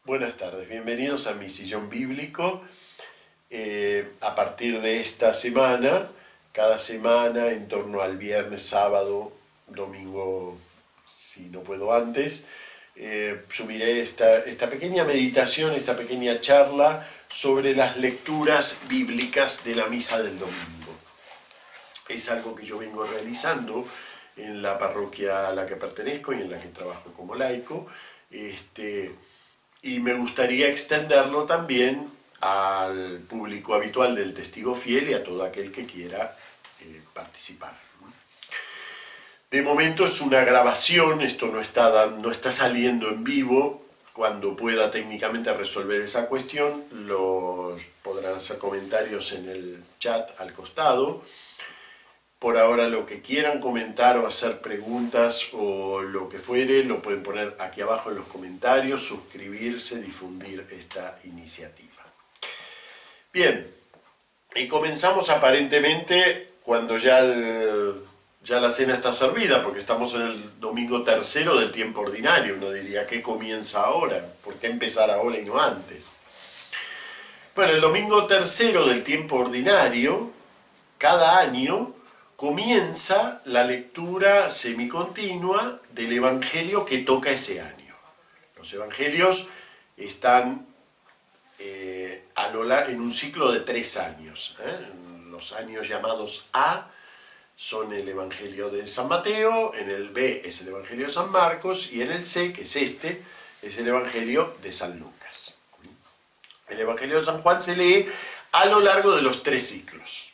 Buenas tardes, bienvenidos a mi sillón bíblico. A partir de esta semana, cada semana en torno al viernes, sábado, domingo, si no puedo antes, subiré esta pequeña meditación, esta pequeña charla sobre las lecturas bíblicas de la misa del domingo. Es algo que yo vengo realizando en la parroquia a la que pertenezco y en la que trabajo como laico. Y me gustaría extenderlo también al público habitual del Testigo Fiel y a todo aquel que quiera participar. De momento es una grabación, esto no está saliendo en vivo. Cuando pueda técnicamente resolver esa cuestión, podrán hacer comentarios en el chat al costado. Por ahora lo que quieran comentar o hacer preguntas o lo que fuere, lo pueden poner aquí abajo en los comentarios, suscribirse, difundir esta iniciativa. Bien, y comenzamos aparentemente cuando ya la cena está servida, porque estamos en el domingo tercero del tiempo ordinario. Uno diría, ¿qué comienza ahora? ¿Por qué empezar ahora y no antes? Bueno, el domingo tercero del tiempo ordinario, cada año, comienza la lectura semicontinua del Evangelio que toca ese año. Los Evangelios están en un ciclo de 3 años. Los años llamados A son el Evangelio de San Mateo, en el B es el Evangelio de San Marcos y en el C, que es es el Evangelio de San Lucas. El Evangelio de San Juan se lee a lo largo de los 3 ciclos.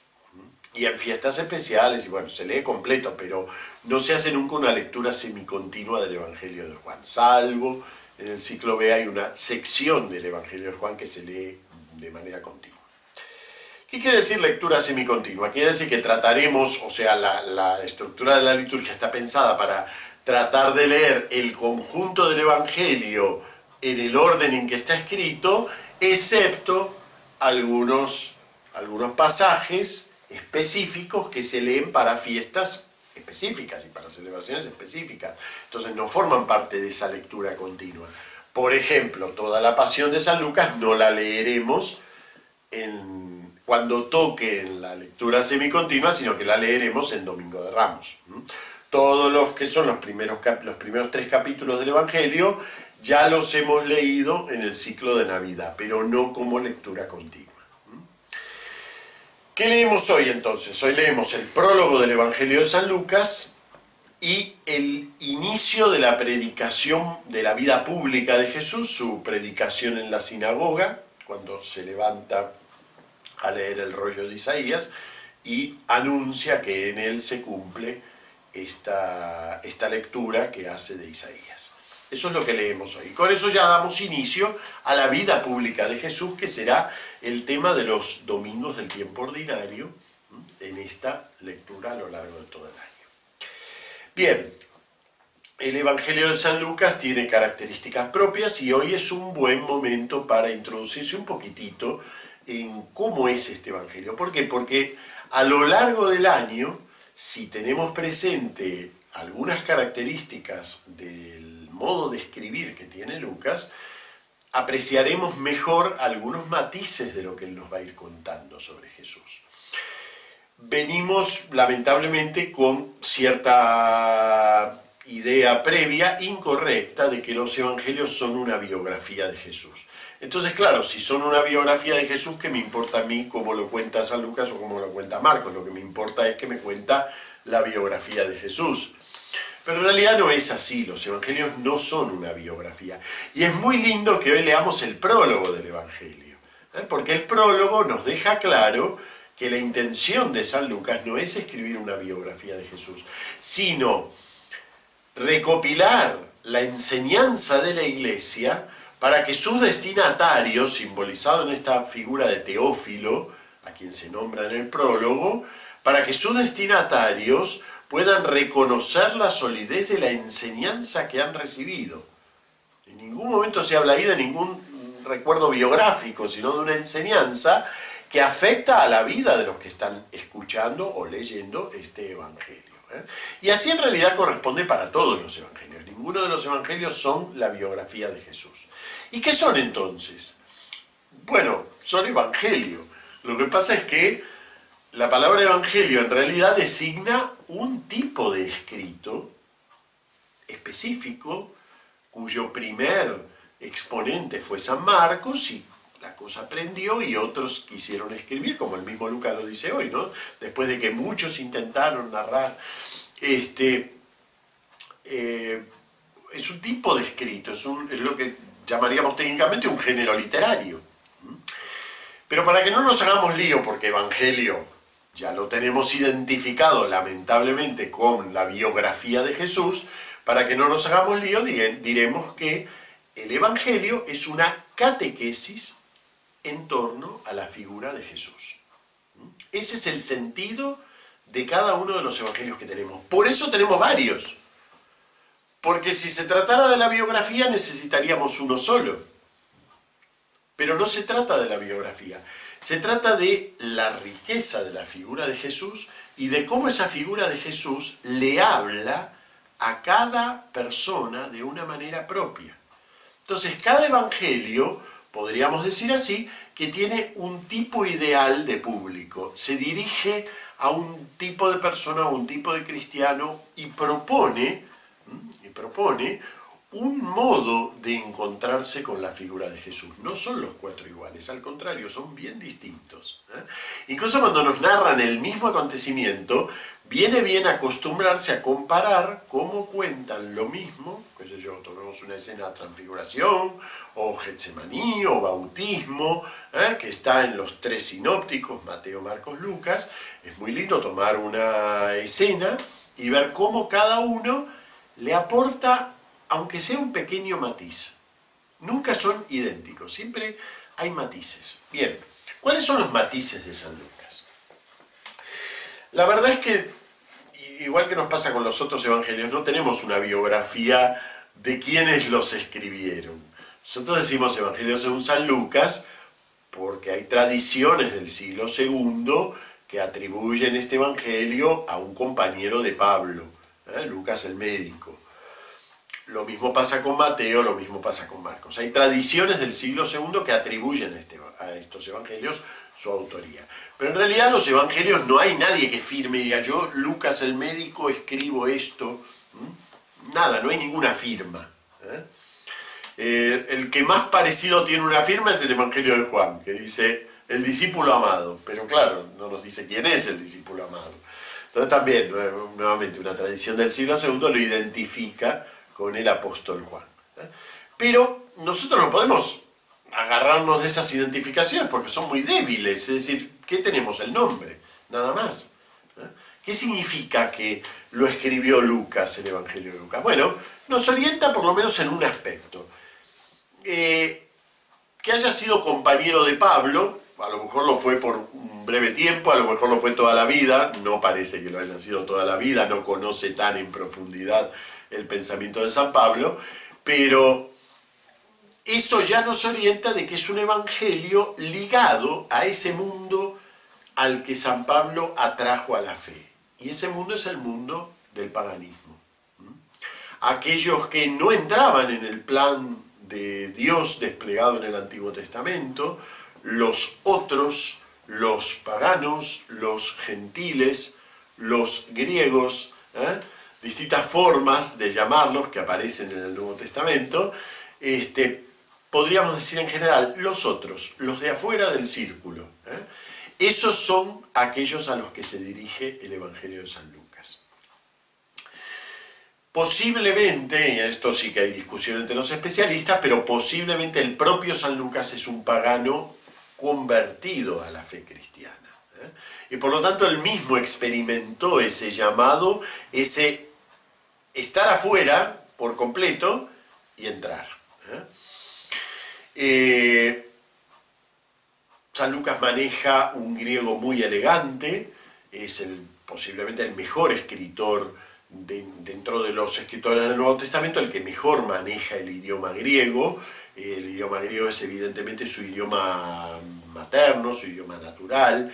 Y en fiestas especiales, y bueno, se lee completo, pero no se hace nunca una lectura semicontinua del Evangelio de Juan, salvo en el ciclo B hay una sección del Evangelio de Juan que se lee de manera continua. ¿Qué quiere decir lectura semicontinua? Quiere decir que trataremos, o sea, la estructura de la liturgia está pensada para tratar de leer el conjunto del Evangelio en el orden en que está escrito, excepto algunos pasajes específicos que se leen para fiestas específicas y para celebraciones específicas. Entonces no forman parte de esa lectura continua. Por ejemplo, toda la Pasión de San Lucas no la leeremos cuando toque en la lectura semicontinua, sino que la leeremos en Domingo de Ramos. Todos los que son los primeros 3 capítulos del Evangelio ya los hemos leído en el ciclo de Navidad, pero no como lectura continua. ¿Qué leemos hoy entonces? Hoy leemos el prólogo del Evangelio de San Lucas y el inicio de la predicación de la vida pública de Jesús, su predicación en la sinagoga, cuando se levanta a leer el rollo de Isaías y anuncia que en él se cumple esta lectura que hace de Isaías. Eso es lo que leemos hoy. Con eso ya damos inicio a la vida pública de Jesús, que será el tema de los domingos del tiempo ordinario en esta lectura a lo largo de todo el año. Bien, el Evangelio de San Lucas tiene características propias y hoy es un buen momento para introducirse un poquitito en cómo es este Evangelio. ¿Por qué? Porque a lo largo del año, si tenemos presente algunas características del modo de escribir que tiene Lucas, apreciaremos mejor algunos matices de lo que él nos va a ir contando sobre Jesús. Venimos, lamentablemente, con cierta idea previa, incorrecta, de que los evangelios son una biografía de Jesús. Entonces, claro, si son una biografía de Jesús, ¿qué me importa a mí cómo lo cuenta San Lucas o cómo lo cuenta Marcos? Lo que me importa es que me cuenta la biografía de Jesús. Pero en realidad no es así, los evangelios no son una biografía. Y es muy lindo que hoy leamos el prólogo del Evangelio, porque el prólogo nos deja claro que la intención de San Lucas no es escribir una biografía de Jesús, sino recopilar la enseñanza de la Iglesia para que sus destinatarios, simbolizado en esta figura de Teófilo, a quien se nombra en el prólogo, para que sus destinatarios puedan reconocer la solidez de la enseñanza que han recibido. En ningún momento se habla ahí de ningún recuerdo biográfico, sino de una enseñanza que afecta a la vida de los que están escuchando o leyendo este Evangelio. Y así en realidad corresponde para todos los evangelios. Ninguno de los evangelios son la biografía de Jesús. ¿Y qué son entonces? Bueno, son evangelio. Lo que pasa es que la palabra evangelio en realidad designa un tipo de escrito específico cuyo primer exponente fue San Marcos y la cosa aprendió y otros quisieron escribir, como el mismo Lucas lo dice hoy, ¿no? Después de que muchos intentaron narrar, es un tipo de escrito, es lo que llamaríamos técnicamente un género literario. Pero para que no nos hagamos lío, porque evangelio ya lo tenemos identificado lamentablemente con la biografía de Jesús, para que no nos hagamos lío diremos que el evangelio es una catequesis en torno a la figura de Jesús. Ese es el sentido de cada uno de los evangelios que tenemos. Por eso tenemos varios. Porque si se tratara de la biografía necesitaríamos uno solo. Pero no se trata de la biografía. Se trata de la riqueza de la figura de Jesús y de cómo esa figura de Jesús le habla a cada persona de una manera propia. Entonces, cada evangelio, podríamos decir así, que tiene un tipo ideal de público. Se dirige a un tipo de persona, a un tipo de cristiano y propone un modo de encontrarse con la figura de Jesús. No son los cuatro iguales, al contrario, son bien distintos. Incluso cuando nos narran el mismo acontecimiento, viene bien acostumbrarse a comparar cómo cuentan lo mismo, qué sé yo, tomemos una escena de transfiguración, o Getsemaní, o bautismo, que está en los tres sinópticos, Mateo, Marcos, Lucas. Es muy lindo tomar una escena y ver cómo cada uno le aporta, aunque sea un pequeño matiz. Nunca son idénticos, siempre hay matices. Bien, ¿cuáles son los matices de San Lucas? La verdad es que, igual que nos pasa con los otros evangelios, no tenemos una biografía de quienes los escribieron. Nosotros decimos evangelio según San Lucas porque hay tradiciones del siglo II que atribuyen este evangelio a un compañero de Pablo, Lucas el médico. Lo mismo pasa con Mateo, lo mismo pasa con Marcos. Hay tradiciones del siglo II que atribuyen a estos evangelios su autoría. Pero en realidad los evangelios no hay nadie que firme y diga yo, Lucas el médico, escribo esto. Nada, no hay ninguna firma. El que más parecido tiene una firma es el evangelio de Juan, que dice el discípulo amado. Pero claro, no nos dice quién es el discípulo amado. Entonces también, nuevamente, una tradición del siglo II lo identifica con el apóstol Juan. Pero nosotros no podemos agarrarnos de esas identificaciones porque son muy débiles. Es decir, ¿qué tenemos? El nombre, nada más. ¿Qué significa que lo escribió Lucas, el Evangelio de Lucas? Bueno, nos orienta por lo menos en un aspecto. Que haya sido compañero de Pablo, a lo mejor lo fue por un breve tiempo, a lo mejor lo fue toda la vida, no parece que lo haya sido toda la vida, no conoce tan en profundidad el pensamiento de San Pablo, pero eso ya nos orienta de que es un evangelio ligado a ese mundo al que San Pablo atrajo a la fe. Y ese mundo es el mundo del paganismo. Aquellos que no entraban en el plan de Dios desplegado en el Antiguo Testamento, los otros, los paganos, los gentiles, los griegos, distintas formas de llamarlos que aparecen en el Nuevo Testamento, podríamos decir en general, los otros, los de afuera del círculo. Esos son aquellos a los que se dirige el Evangelio de San Lucas. Posiblemente, y esto sí que hay discusión entre los especialistas, pero posiblemente el propio San Lucas es un pagano convertido a la fe cristiana. Y por lo tanto él mismo experimentó ese llamado, ese estar afuera por completo y entrar. San Lucas maneja un griego muy elegante, es posiblemente el mejor escritor dentro de los escritores del Nuevo Testamento, el que mejor maneja el idioma griego. El idioma griego es evidentemente su idioma materno, su idioma natural.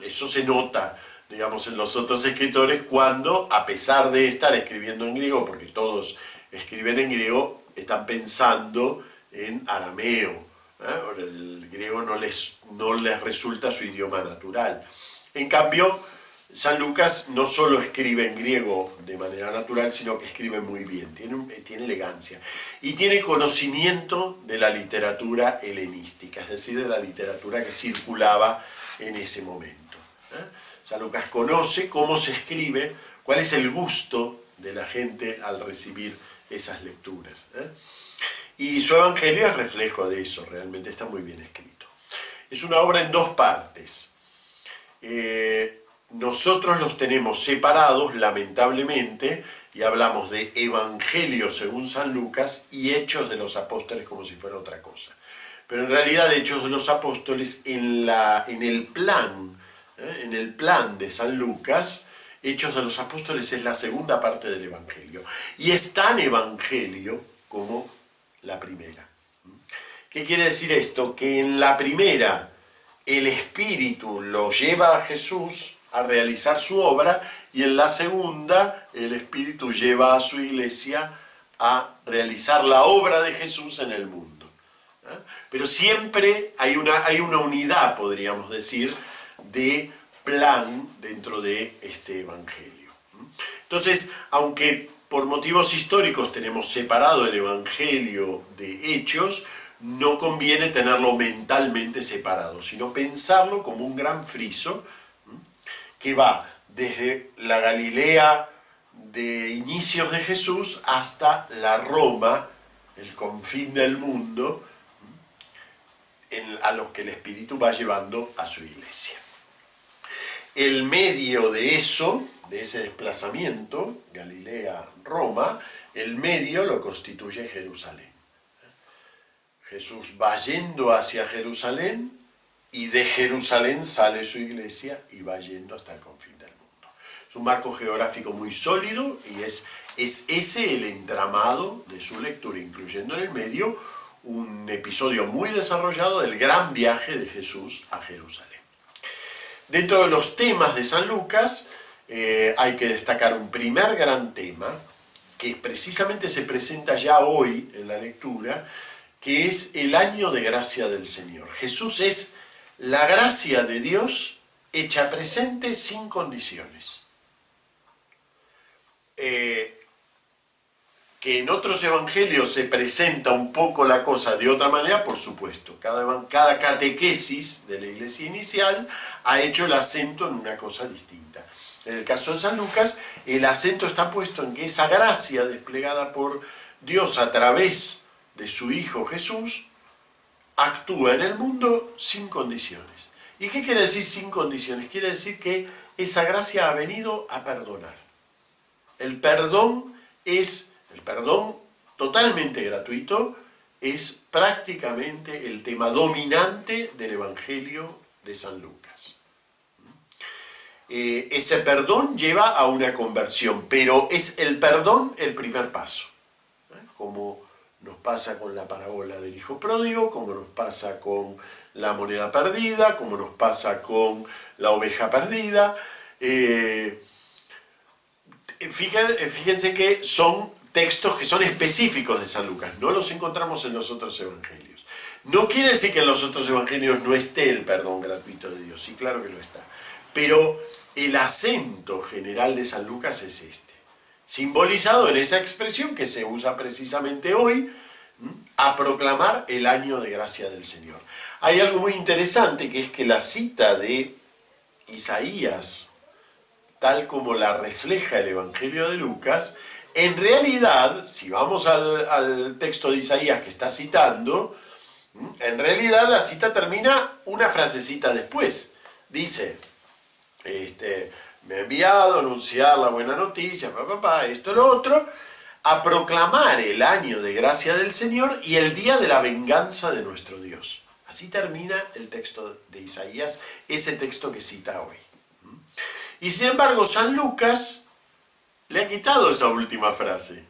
Eso se nota digamos, en los otros escritores, cuando, a pesar de estar escribiendo en griego, porque todos escriben en griego, están pensando en arameo. El griego no les resulta su idioma natural. En cambio, San Lucas no solo escribe en griego de manera natural, sino que escribe muy bien, tiene elegancia y tiene conocimiento de la literatura helenística, es decir, de la literatura que circulaba en ese momento. San Lucas conoce cómo se escribe, cuál es el gusto de la gente al recibir esas lecturas. Y su Evangelio es reflejo de eso, realmente está muy bien escrito. Es una obra en dos partes. Nosotros los tenemos separados, lamentablemente, y hablamos de Evangelio según San Lucas y Hechos de los Apóstoles como si fuera otra cosa. Pero en realidad Hechos de los Apóstoles en el plan de San Lucas, Hechos de los Apóstoles es la segunda parte del Evangelio. Y es tan Evangelio como la primera. ¿Qué quiere decir esto? Que en la primera el Espíritu lo lleva a Jesús a realizar su obra, y en la segunda el Espíritu lleva a su iglesia a realizar la obra de Jesús en el mundo. Pero siempre hay una unidad, podríamos decir, de plan dentro de este Evangelio. Entonces, aunque por motivos históricos tenemos separado el Evangelio de Hechos, no conviene tenerlo mentalmente separado, sino pensarlo como un gran friso que va desde la Galilea de inicios de Jesús hasta la Roma, el confín del mundo, a los que el Espíritu va llevando a su iglesia. El medio de eso, de ese desplazamiento, Galilea-Roma, el medio lo constituye Jerusalén. Jesús va yendo hacia Jerusalén y de Jerusalén sale su iglesia y va yendo hasta el confín del mundo. Es un marco geográfico muy sólido y es ese el entramado de su lectura, incluyendo en el medio un episodio muy desarrollado del gran viaje de Jesús a Jerusalén. Dentro de los temas de San Lucas hay que destacar un primer gran tema que precisamente se presenta ya hoy en la lectura, que es el año de gracia del Señor. Jesús es la gracia de Dios hecha presente sin condiciones. Que en otros evangelios se presenta un poco la cosa de otra manera, por supuesto. Cada catequesis de la iglesia inicial ha hecho el acento en una cosa distinta. En el caso de San Lucas, el acento está puesto en que esa gracia desplegada por Dios a través de su Hijo Jesús actúa en el mundo sin condiciones. ¿Y qué quiere decir sin condiciones? Quiere decir que esa gracia ha venido a perdonar. El perdón totalmente gratuito, es prácticamente el tema dominante del Evangelio de San Lucas. Ese perdón lleva a una conversión, pero es el perdón el primer paso. Como nos pasa con la parábola del hijo pródigo, como nos pasa con la moneda perdida, como nos pasa con la oveja perdida. Fíjense que son textos que son específicos de San Lucas, no los encontramos en los otros evangelios. No quiere decir que en los otros evangelios no esté el perdón gratuito de Dios, sí, claro que lo está. Pero el acento general de San Lucas es este, simbolizado en esa expresión que se usa precisamente hoy, a proclamar el año de gracia del Señor. Hay algo muy interesante, que es que la cita de Isaías, tal como la refleja el Evangelio de Lucas, en realidad, si vamos al texto de Isaías que está citando, en realidad la cita termina una frasecita después. Dice, me ha enviado a anunciar la buena noticia, esto, lo otro, a proclamar el año de gracia del Señor y el día de la venganza de nuestro Dios. Así termina el texto de Isaías, ese texto que cita hoy. Y sin embargo, San Lucas le ha quitado esa última frase.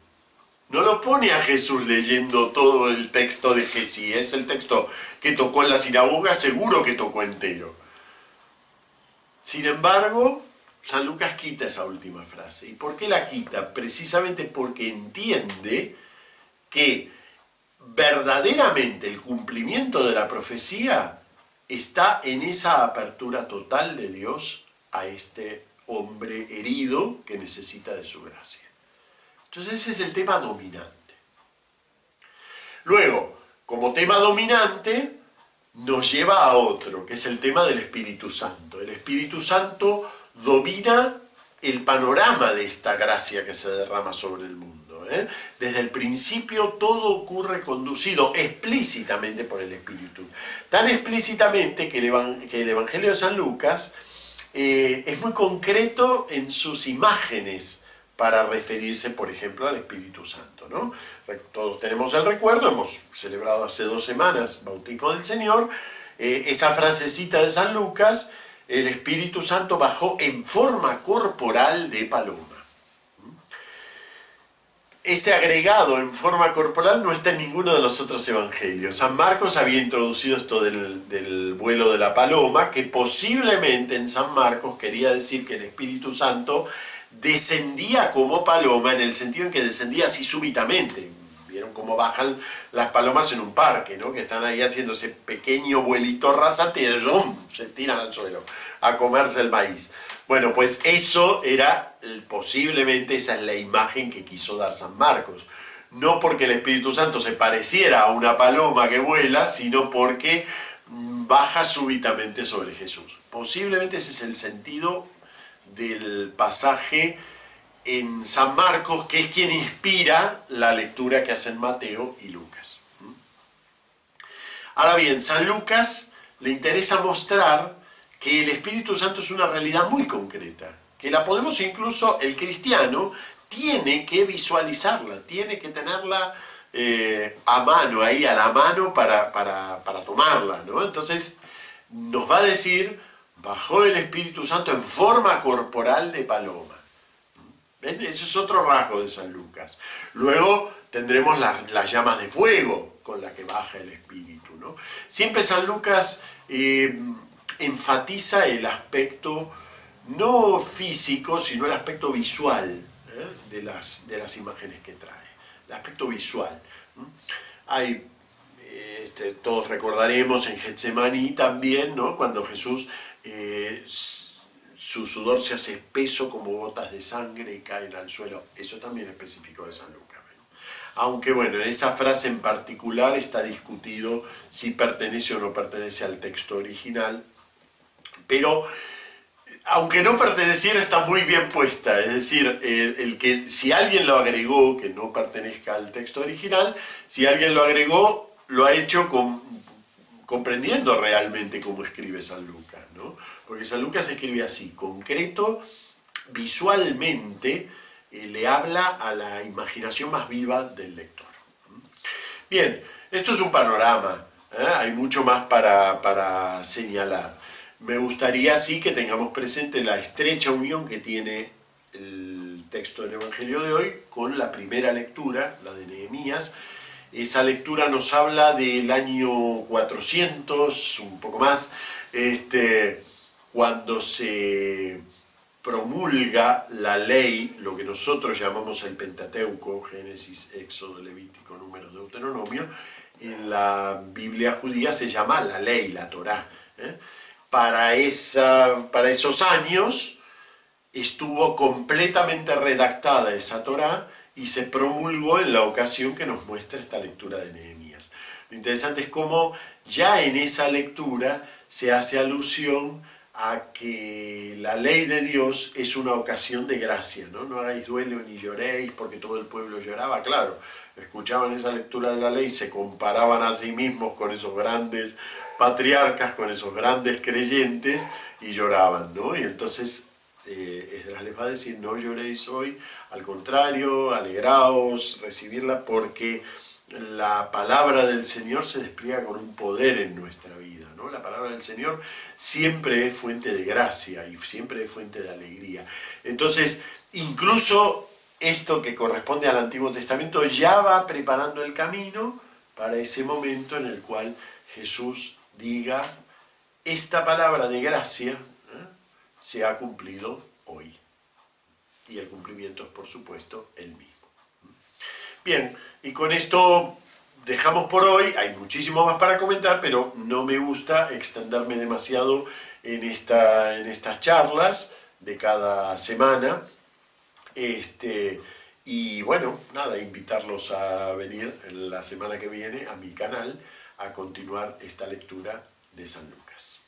No lo pone a Jesús leyendo todo el texto, de que si es el texto que tocó en la sinagoga, seguro que tocó entero. Sin embargo, San Lucas quita esa última frase. ¿Y por qué la quita? Precisamente porque entiende que verdaderamente el cumplimiento de la profecía está en esa apertura total de Dios a este hombre herido que necesita de su gracia. Entonces ese es el tema dominante. Luego, como tema dominante, nos lleva a otro, que es el tema del Espíritu Santo. El Espíritu Santo domina el panorama de esta gracia que se derrama sobre el mundo. Desde el principio todo ocurre conducido explícitamente por el Espíritu. Tan explícitamente que el Evangelio de San Lucas es muy concreto en sus imágenes para referirse, por ejemplo, al Espíritu Santo, ¿no? Todos tenemos el recuerdo, hemos celebrado hace 2 semanas Bautismo del Señor, esa frasecita de San Lucas, el Espíritu Santo bajó en forma corporal de paloma. Ese agregado en forma corporal no está en ninguno de los otros evangelios. San Marcos había introducido esto del vuelo de la paloma, que posiblemente en San Marcos quería decir que el Espíritu Santo descendía como paloma, en el sentido en que descendía así súbitamente. Vieron cómo bajan las palomas en un parque, ¿no? Que están ahí haciendo ese pequeño vuelito rasante y ¡rum!, se tiran al suelo a comerse el maíz. Bueno, pues eso era, posiblemente esa es la imagen que quiso dar San Marcos. No porque el Espíritu Santo se pareciera a una paloma que vuela, sino porque baja súbitamente sobre Jesús. Posiblemente ese es el sentido del pasaje en San Marcos, que es quien inspira la lectura que hacen Mateo y Lucas. Ahora bien, San Lucas le interesa mostrar que el Espíritu Santo es una realidad muy concreta, que la podemos incluso, el cristiano tiene que visualizarla, tiene que tenerla a mano, ahí a la mano para tomarla, ¿no? Entonces nos va a decir, bajó el Espíritu Santo en forma corporal de paloma. ¿Ven? Ese es otro rasgo de San Lucas. Luego tendremos las llamas de fuego con las que baja el Espíritu, ¿no? Siempre San Lucas enfatiza el aspecto no físico, sino el aspecto visual de las imágenes que trae. El aspecto visual. Hay, todos recordaremos en Getsemaní también, ¿no? Cuando Jesús, su sudor se hace espeso como gotas de sangre y caen al suelo. Eso también es específico de San Lucas, ¿no? Aunque bueno, en esa frase en particular está discutido si pertenece o no pertenece al texto original, pero aunque no perteneciera está muy bien puesta, es decir, si alguien lo agregó, que no pertenezca al texto original, si alguien lo agregó, lo ha hecho comprendiendo realmente cómo escribe San Lucas, ¿no? Porque San Lucas escribe así, concreto, visualmente, le habla a la imaginación más viva del lector. Bien, esto es un panorama, hay mucho más para señalar. Me gustaría sí que tengamos presente la estrecha unión que tiene el texto del Evangelio de hoy con la primera lectura, la de Nehemías. Esa lectura nos habla del año 400, un poco más, cuando se promulga la ley, lo que nosotros llamamos el Pentateuco, Génesis, Éxodo, Levítico, Números, Deuteronomio. En la Biblia judía se llama la ley, la Torá. Para esos años estuvo completamente redactada esa Torá y se promulgó en la ocasión que nos muestra esta lectura de Nehemías. Lo interesante es cómo ya en esa lectura se hace alusión a que la ley de Dios es una ocasión de gracia, ¿no? No hagáis duelo ni lloréis porque todo el pueblo lloraba, claro. Escuchaban esa lectura de la ley, se comparaban a sí mismos con esos grandes patriarcas, con esos grandes creyentes, y lloraban, ¿no? Y entonces Esdras les va a decir, no lloréis hoy, al contrario, alegraos, recibirla, porque la palabra del Señor se despliega con un poder en nuestra vida, ¿no? La palabra del Señor siempre es fuente de gracia y siempre es fuente de alegría. Entonces, incluso esto que corresponde al Antiguo Testamento ya va preparando el camino para ese momento en el cual Jesús diga, esta palabra de gracia se ha cumplido hoy. Y el cumplimiento es, por supuesto, el mismo. Bien, y con esto dejamos por hoy. Hay muchísimo más para comentar, pero no me gusta extenderme demasiado en estas charlas de cada semana. Y bueno, nada, invitarlos a venir la semana que viene a mi canal a continuar esta lectura de San Lucas.